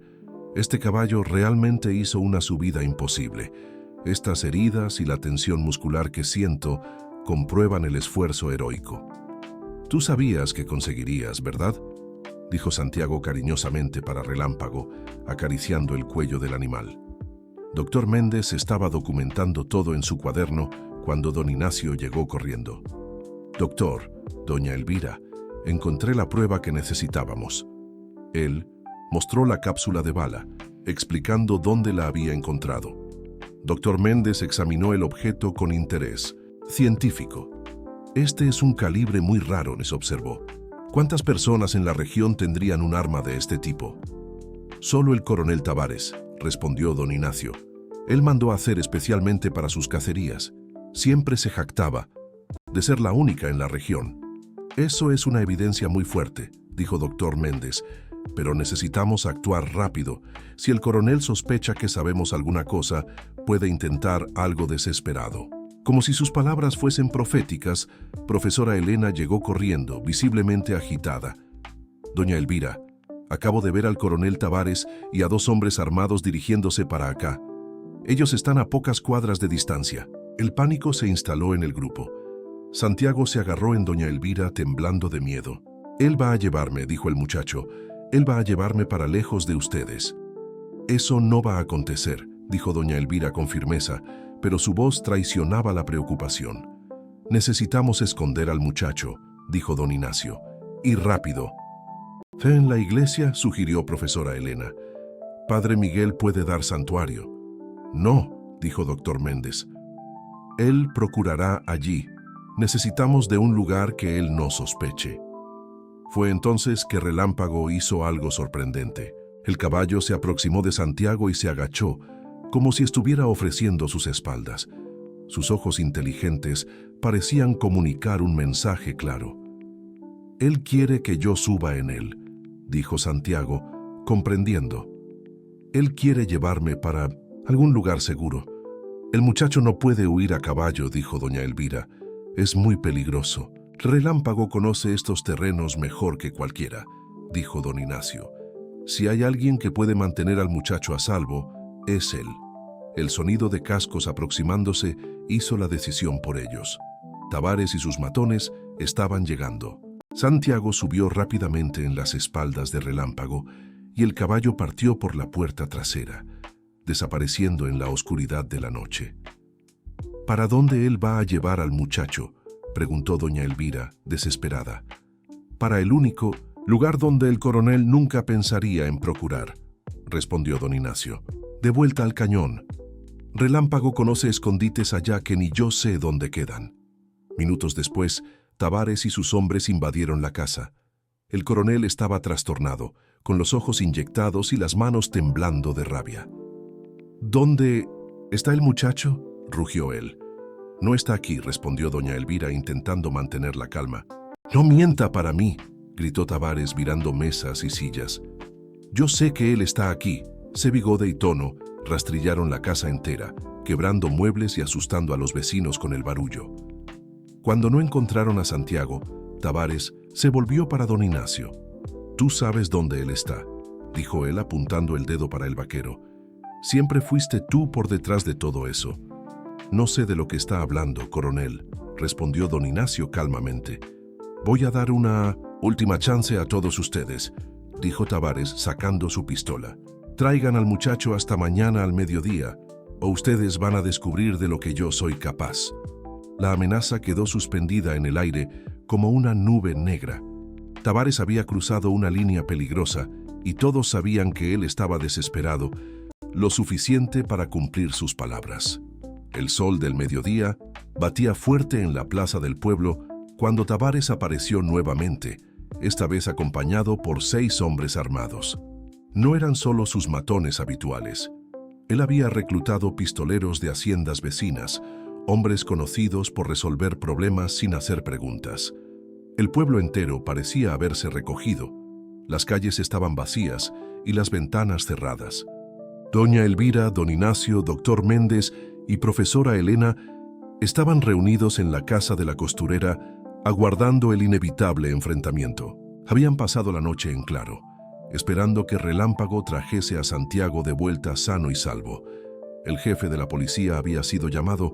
Este caballo realmente hizo una subida imposible. Estas heridas y la tensión muscular que siento comprueban el esfuerzo heroico». «Tú sabías que conseguirías, ¿verdad?», dijo Santiago cariñosamente para Relámpago, acariciando el cuello del animal. Doctor Méndez estaba documentando todo en su cuaderno cuando don Ignacio llegó corriendo. «Doctor, doña Elvira, encontré la prueba que necesitábamos». Él mostró la cápsula de bala, explicando dónde la había encontrado. Doctor Méndez examinó el objeto con interés científico. «Este es un calibre muy raro», les observó. «¿Cuántas personas en la región tendrían un arma de este tipo?» «Solo el coronel Tavares», respondió don Ignacio. «Él mandó hacer especialmente para sus cacerías. Siempre se jactaba de ser la única en la región». «Eso es una evidencia muy fuerte», dijo doctor Méndez, «pero necesitamos actuar rápido. Si el coronel sospecha que sabemos alguna cosa, puede intentar algo desesperado». Como si sus palabras fuesen proféticas, profesora Elena llegó corriendo, visiblemente agitada. «Doña Elvira, acabo de ver al coronel Tavares y a 2 hombres armados dirigiéndose para acá. Ellos están a pocas cuadras de distancia». El pánico se instaló en el grupo. Santiago se agarró en doña Elvira temblando de miedo. «Él va a llevarme», dijo el muchacho. «Él va a llevarme para lejos de ustedes». «Eso no va a acontecer», dijo doña Elvira con firmeza, pero su voz traicionaba la preocupación. «Necesitamos esconder al muchacho», dijo don Ignacio. «Y rápido». «Fe en la iglesia», sugirió profesora Elena. «Padre Miguel puede dar santuario». «No», dijo doctor Méndez. «Él procurará allí. Necesitamos de un lugar que él no sospeche». Fue entonces que Relámpago hizo algo sorprendente. El caballo se aproximó de Santiago y se agachó, como si estuviera ofreciendo sus espaldas. Sus ojos inteligentes parecían comunicar un mensaje claro. «Él quiere que yo suba en él», dijo Santiago, comprendiendo. «Él quiere llevarme para algún lugar seguro». «El muchacho no puede huir a caballo», dijo doña Elvira. «Es muy peligroso». «Relámpago conoce estos terrenos mejor que cualquiera», dijo don Ignacio. «Si hay alguien que puede mantener al muchacho a salvo, es él». El sonido de cascos aproximándose hizo la decisión por ellos. Tavares y sus matones estaban llegando. Santiago subió rápidamente en las espaldas de Relámpago y el caballo partió por la puerta trasera, desapareciendo en la oscuridad de la noche. «¿Para dónde él va a llevar al muchacho?», preguntó doña Elvira, desesperada. «Para el único lugar donde el coronel nunca pensaría en procurar», respondió don Ignacio. «De vuelta al cañón. Relámpago conoce escondites allá que ni yo sé dónde quedan». Minutos después, Tavares y sus hombres invadieron la casa. El coronel estaba trastornado, con los ojos inyectados y las manos temblando de rabia. «¿Dónde está el muchacho?», rugió él. «No está aquí», respondió doña Elvira intentando mantener la calma. «No mienta para mí», gritó Tavares virando mesas y sillas. «Yo sé que él está aquí». Bigode y Tono rastrillaron la casa entera, quebrando muebles y asustando a los vecinos con el barullo. Cuando no encontraron a Santiago, Tavares se volvió para don Ignacio. «Tú sabes dónde él está», dijo él apuntando el dedo para el vaquero. «Siempre fuiste tú por detrás de todo eso». «No sé de lo que está hablando, coronel», respondió don Ignacio calmamente. «Voy a dar una última chance a todos ustedes», dijo Tavares sacando su pistola. «Traigan al muchacho hasta mañana al mediodía, o ustedes van a descubrir de lo que yo soy capaz». La amenaza quedó suspendida en el aire como una nube negra. Tavares había cruzado una línea peligrosa y todos sabían que él estaba desesperado, lo suficiente para cumplir sus palabras. El sol del mediodía batía fuerte en la plaza del pueblo cuando Tavares apareció nuevamente, esta vez acompañado por 6 hombres armados. No eran solo sus matones habituales. Él había reclutado pistoleros de haciendas vecinas, hombres conocidos por resolver problemas sin hacer preguntas. El pueblo entero parecía haberse recogido. Las calles estaban vacías y las ventanas cerradas. Doña Elvira, don Ignacio, doctor Méndez y profesora Elena estaban reunidos en la casa de la costurera, aguardando el inevitable enfrentamiento. Habían pasado la noche en claro, esperando que Relámpago trajese a Santiago de vuelta sano y salvo. El jefe de la policía había sido llamado,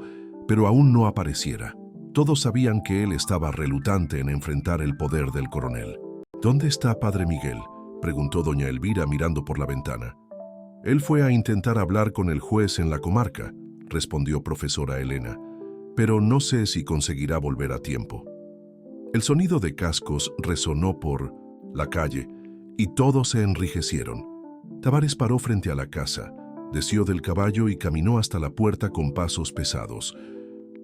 pero aún no apareciera. Todos sabían que él estaba relutante en enfrentar el poder del coronel. ¿Dónde está Padre Miguel?, preguntó doña Elvira mirando por la ventana. Él fue a intentar hablar con el juez en la comarca, respondió profesora Elena, pero no sé si conseguirá volver a tiempo. El sonido de cascos resonó por la calle y todos se enrijecieron. Tavares paró frente a la casa, descendió del caballo y caminó hasta la puerta con pasos pesados.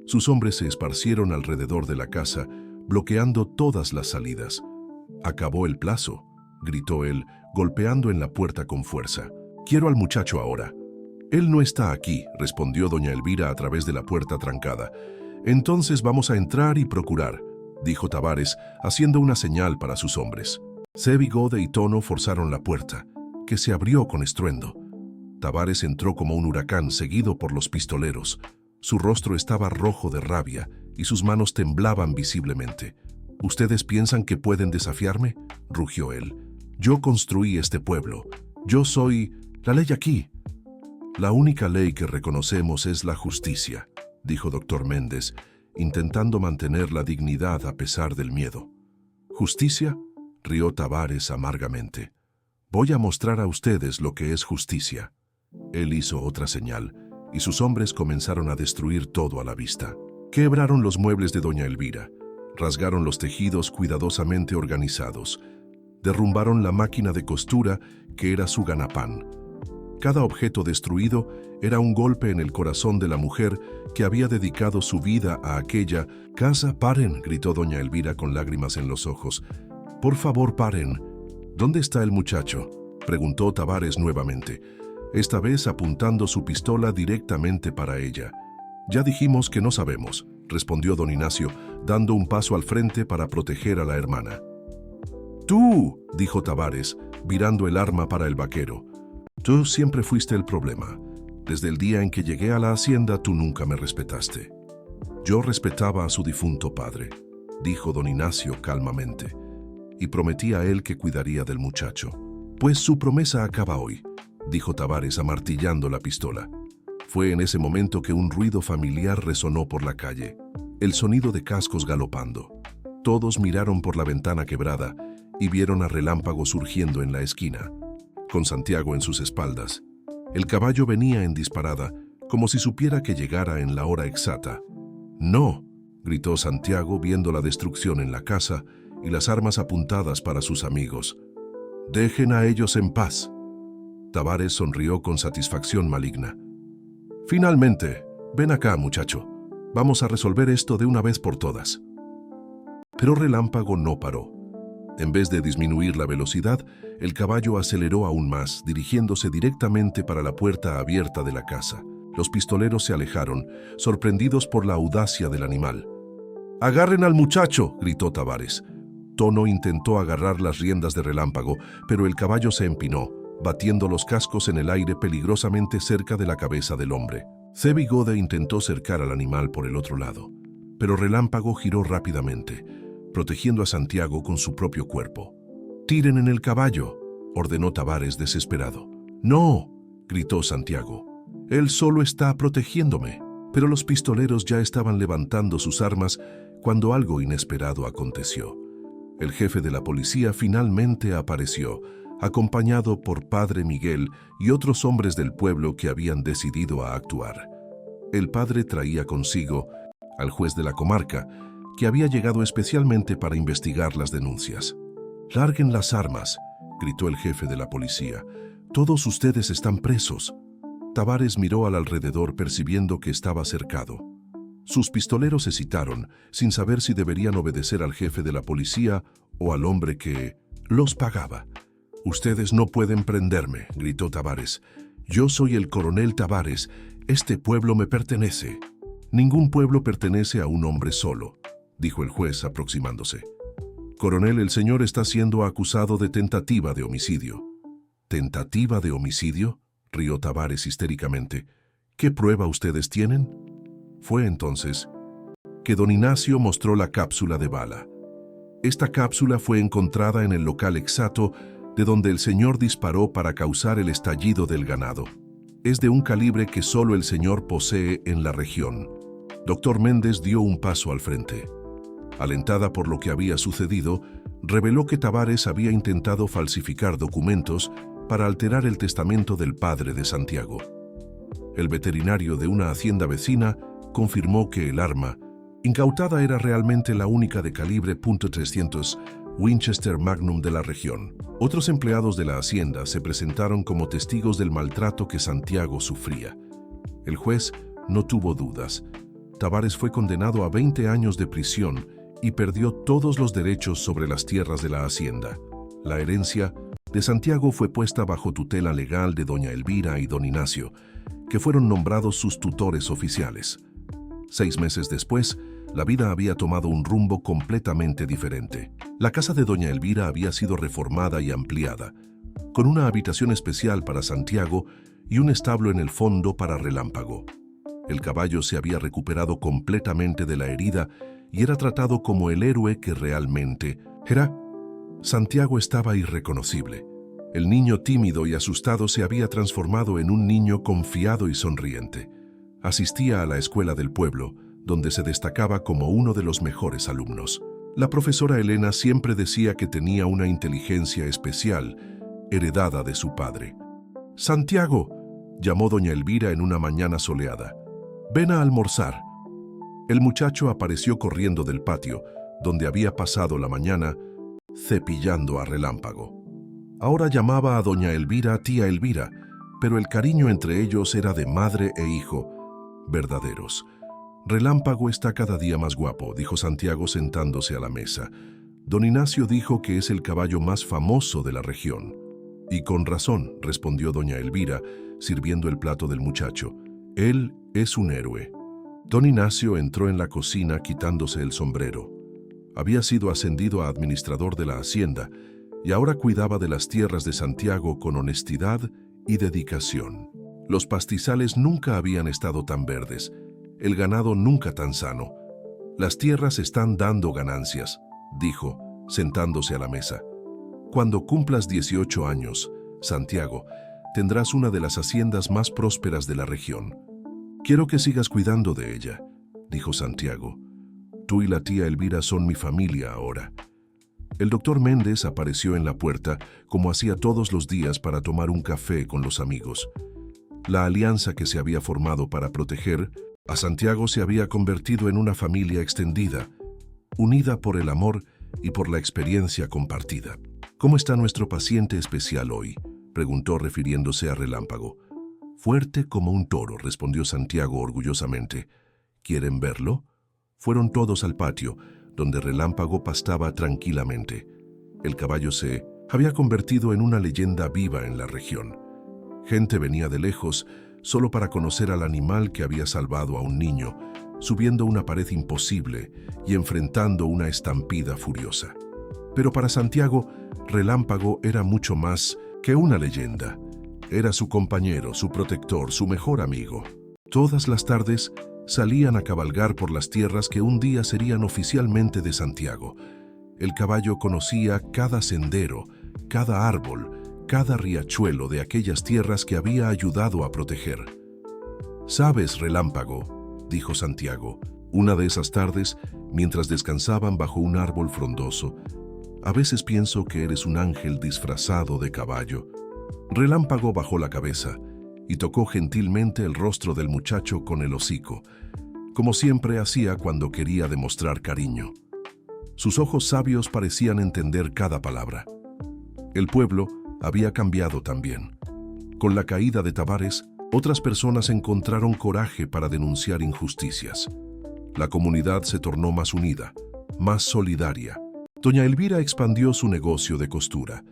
Sus hombres se esparcieron alrededor de la casa, bloqueando todas las salidas. «Acabó el plazo», gritó él, golpeando en la puerta con fuerza. «Quiero al muchacho ahora». «Él no está aquí», respondió doña Elvira a través de la puerta trancada. «Entonces vamos a entrar y procurar», dijo Tavares, haciendo una señal para sus hombres. Cebi, Gode y Tono forzaron la puerta, que se abrió con estruendo. Tavares entró como un huracán, seguido por los pistoleros. Su rostro estaba rojo de rabia y sus manos temblaban visiblemente. «¿Ustedes piensan que pueden desafiarme?», rugió él. «Yo construí este pueblo. Yo soy la ley aquí». «La única ley que reconocemos es la justicia», dijo doctor Méndez, intentando mantener la dignidad a pesar del miedo. «¿Justicia?», rió Tavares amargamente. «Voy a mostrar a ustedes lo que es justicia». Él hizo otra señal, y sus hombres comenzaron a destruir todo a la vista. Quebraron los muebles de doña Elvira, rasgaron los tejidos cuidadosamente organizados, derrumbaron la máquina de costura que era su ganapán. Cada objeto destruido era un golpe en el corazón de la mujer que había dedicado su vida a aquella casa. «¡Paren!», gritó doña Elvira con lágrimas en los ojos. «Por favor, paren». «¿Dónde está el muchacho?», preguntó Tavares nuevamente, esta vez apuntando su pistola directamente para ella. «Ya dijimos que no sabemos», respondió don Ignacio, dando un paso al frente para proteger a la hermana. «Tú», dijo Tavares, virando el arma para el vaquero. «Tú siempre fuiste el problema. Desde el día en que llegué a la hacienda, tú nunca me respetaste». «Yo respetaba a su difunto padre», dijo don Ignacio calmamente, «y prometí a él que cuidaría del muchacho». «Pues su promesa acaba hoy», dijo Tavares amartillando la pistola. Fue en ese momento que un ruido familiar resonó por la calle, el sonido de cascos galopando. Todos miraron por la ventana quebrada y vieron a Relámpago surgiendo en la esquina, con Santiago en sus espaldas. El caballo venía en disparada, como si supiera que llegara en la hora exacta. «¡No!», gritó Santiago viendo la destrucción en la casa y las armas apuntadas para sus amigos. «Dejen a ellos en paz». Tavares sonrió con satisfacción maligna. «Finalmente, ven acá, muchacho. Vamos a resolver esto de una vez por todas». Pero Relámpago no paró. En vez de disminuir la velocidad, el caballo aceleró aún más, dirigiéndose directamente para la puerta abierta de la casa. Los pistoleros se alejaron, sorprendidos por la audacia del animal. «¡Agarren al muchacho!», gritó Tavares. Tono intentó agarrar las riendas de Relámpago, pero el caballo se empinó, batiendo los cascos en el aire peligrosamente cerca de la cabeza del hombre. Cebi Gode intentó cercar al animal por el otro lado, pero Relámpago giró rápidamente, protegiendo a Santiago con su propio cuerpo. «¡Tiren en el caballo!», ordenó Tavares desesperado. «¡No!», gritó Santiago. «Él solo está protegiéndome». Pero los pistoleros ya estaban levantando sus armas cuando algo inesperado aconteció. El jefe de la policía finalmente apareció, acompañado por Padre Miguel y otros hombres del pueblo que habían decidido a actuar. El padre traía consigo al juez de la comarca, que había llegado especialmente para investigar las denuncias. «¡Larguen las armas!», gritó el jefe de la policía. «Todos ustedes están presos». Tavares miró al alrededor percibiendo que estaba cercado. Sus pistoleros hesitaron, sin saber si deberían obedecer al jefe de la policía o al hombre que los pagaba. «Ustedes no pueden prenderme», gritó Tavares. «Yo soy el coronel Tavares. Este pueblo me pertenece». «Ningún pueblo pertenece a un hombre solo», dijo el juez aproximándose. «Coronel, el señor está siendo acusado de tentativa de homicidio». «¿Tentativa de homicidio?», rió Tavares histéricamente. «¿Qué prueba ustedes tienen?». Fue entonces que don Ignacio mostró la cápsula de bala. Esta cápsula fue encontrada en el local exacto de donde el señor disparó para causar el estallido del ganado. Es de un calibre que solo el señor posee en la región. Doctor Méndez dio un paso al frente. Alentada por lo que había sucedido, reveló que Tavares había intentado falsificar documentos para alterar el testamento del padre de Santiago. El veterinario de una hacienda vecina confirmó que el arma incautada era realmente la única de calibre .300 Winchester Magnum de la región. Otros empleados de la hacienda se presentaron como testigos del maltrato que Santiago sufría. El juez no tuvo dudas. Tavares fue condenado a 20 años de prisión y perdió todos los derechos sobre las tierras de la hacienda. La herencia de Santiago fue puesta bajo tutela legal de doña Elvira y don Ignacio, que fueron nombrados sus tutores oficiales. 6 meses después, la vida había tomado un rumbo completamente diferente. La casa de doña Elvira había sido reformada y ampliada, con una habitación especial para Santiago y un establo en el fondo para Relámpago. El caballo se había recuperado completamente de la herida y era tratado como el héroe que realmente era. Santiago estaba irreconocible. El niño tímido y asustado se había transformado en un niño confiado y sonriente. Asistía a la escuela del pueblo, donde se destacaba como uno de los mejores alumnos. La profesora Elena siempre decía que tenía una inteligencia especial, heredada de su padre. «Santiago», llamó doña Elvira en una mañana soleada. «Ven a almorzar». El muchacho apareció corriendo del patio, donde había pasado la mañana cepillando a Relámpago. Ahora llamaba a doña Elvira tía Elvira, pero el cariño entre ellos era de madre e hijo, verdaderos. «Relámpago está cada día más guapo», dijo Santiago sentándose a la mesa. «Don Ignacio dijo que es el caballo más famoso de la región». «Y con razón», respondió doña Elvira, sirviendo el plato del muchacho. «Él es un héroe». Don Ignacio entró en la cocina quitándose el sombrero. Había sido ascendido a administrador de la hacienda y ahora cuidaba de las tierras de Santiago con honestidad y dedicación. Los pastizales nunca habían estado tan verdes, el ganado nunca tan sano. «Las tierras están dando ganancias», dijo, sentándose a la mesa. «Cuando cumplas 18 años, Santiago, tendrás una de las haciendas más prósperas de la región. Quiero que sigas cuidando de ella», dijo Santiago. «Tú y la tía Elvira son mi familia ahora». El doctor Méndez apareció en la puerta, como hacía todos los días, para tomar un café con los amigos. La alianza que se había formado para proteger a Santiago se había convertido en una familia extendida, unida por el amor y por la experiencia compartida. «¿Cómo está nuestro paciente especial hoy?», preguntó refiriéndose a Relámpago. «Fuerte como un toro», respondió Santiago orgullosamente. «¿Quieren verlo?». Fueron todos al patio, donde Relámpago pastaba tranquilamente. El caballo se había convertido en una leyenda viva en la región. Gente venía de lejos solo para conocer al animal que había salvado a un niño, subiendo una pared imposible y enfrentando una estampida furiosa. Pero para Santiago, Relámpago era mucho más que una leyenda. Era su compañero, su protector, su mejor amigo. Todas las tardes salían a cabalgar por las tierras que un día serían oficialmente de Santiago. El caballo conocía cada sendero, cada árbol, cada riachuelo de aquellas tierras que había ayudado a proteger. «¿Sabes, Relámpago?», dijo Santiago, una de esas tardes, mientras descansaban bajo un árbol frondoso, «a veces pienso que eres un ángel disfrazado de caballo». Relámpago bajó la cabeza y tocó gentilmente el rostro del muchacho con el hocico, como siempre hacía cuando quería demostrar cariño. Sus ojos sabios parecían entender cada palabra. El pueblo había cambiado también. Con la caída de Tavares, otras personas encontraron coraje para denunciar injusticias. La comunidad se tornó más unida, más solidaria. Doña Elvira expandió su negocio de costura.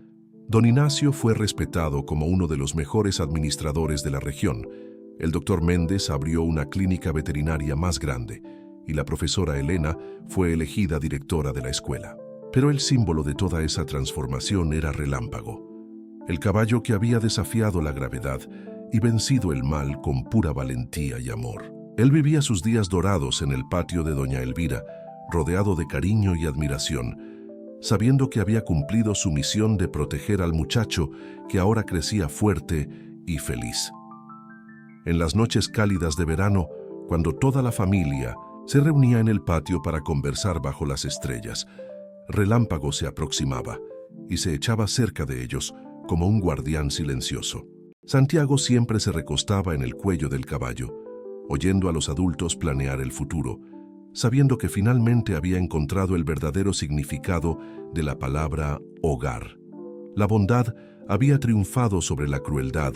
Don Ignacio fue respetado como uno de los mejores administradores de la región. El doctor Méndez abrió una clínica veterinaria más grande y la profesora Elena fue elegida directora de la escuela. Pero el símbolo de toda esa transformación era Relámpago, el caballo que había desafiado la gravedad y vencido el mal con pura valentía y amor. Él vivía sus días dorados en el patio de doña Elvira, rodeado de cariño y admiración, sabiendo que había cumplido su misión de proteger al muchacho que ahora crecía fuerte y feliz. En las noches cálidas de verano, cuando toda la familia Se reunía en el patio para conversar bajo las estrellas. Relámpago se aproximaba y se echaba cerca de ellos como un guardián silencioso. Santiago siempre se recostaba en el cuello del caballo, oyendo a los adultos planear el futuro, sabiendo que finalmente había encontrado el verdadero significado de la palabra hogar. La bondad había triunfado sobre la crueldad,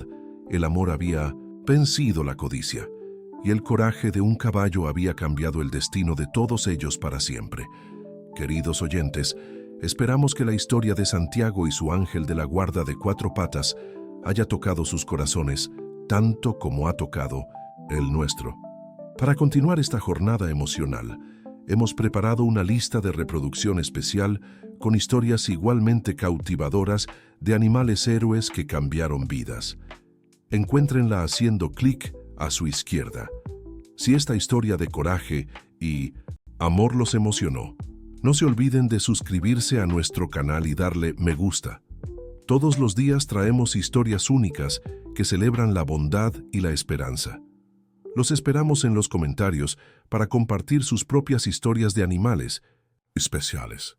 el amor había vencido la codicia, y el coraje de un caballo había cambiado el destino de todos ellos para siempre. Queridos oyentes, esperamos que la historia de Santiago y su ángel de la guarda de 4 patas haya tocado sus corazones tanto como ha tocado el nuestro. Para continuar esta jornada emocional, hemos preparado una lista de reproducción especial con historias igualmente cautivadoras de animales héroes que cambiaron vidas. Encuéntrenla haciendo clic a su izquierda. Si esta historia de coraje y amor los emocionó, no se olviden de suscribirse a nuestro canal y darle me gusta. Todos los días traemos historias únicas que celebran la bondad y la esperanza. Los esperamos en los comentarios para compartir sus propias historias de animales especiales.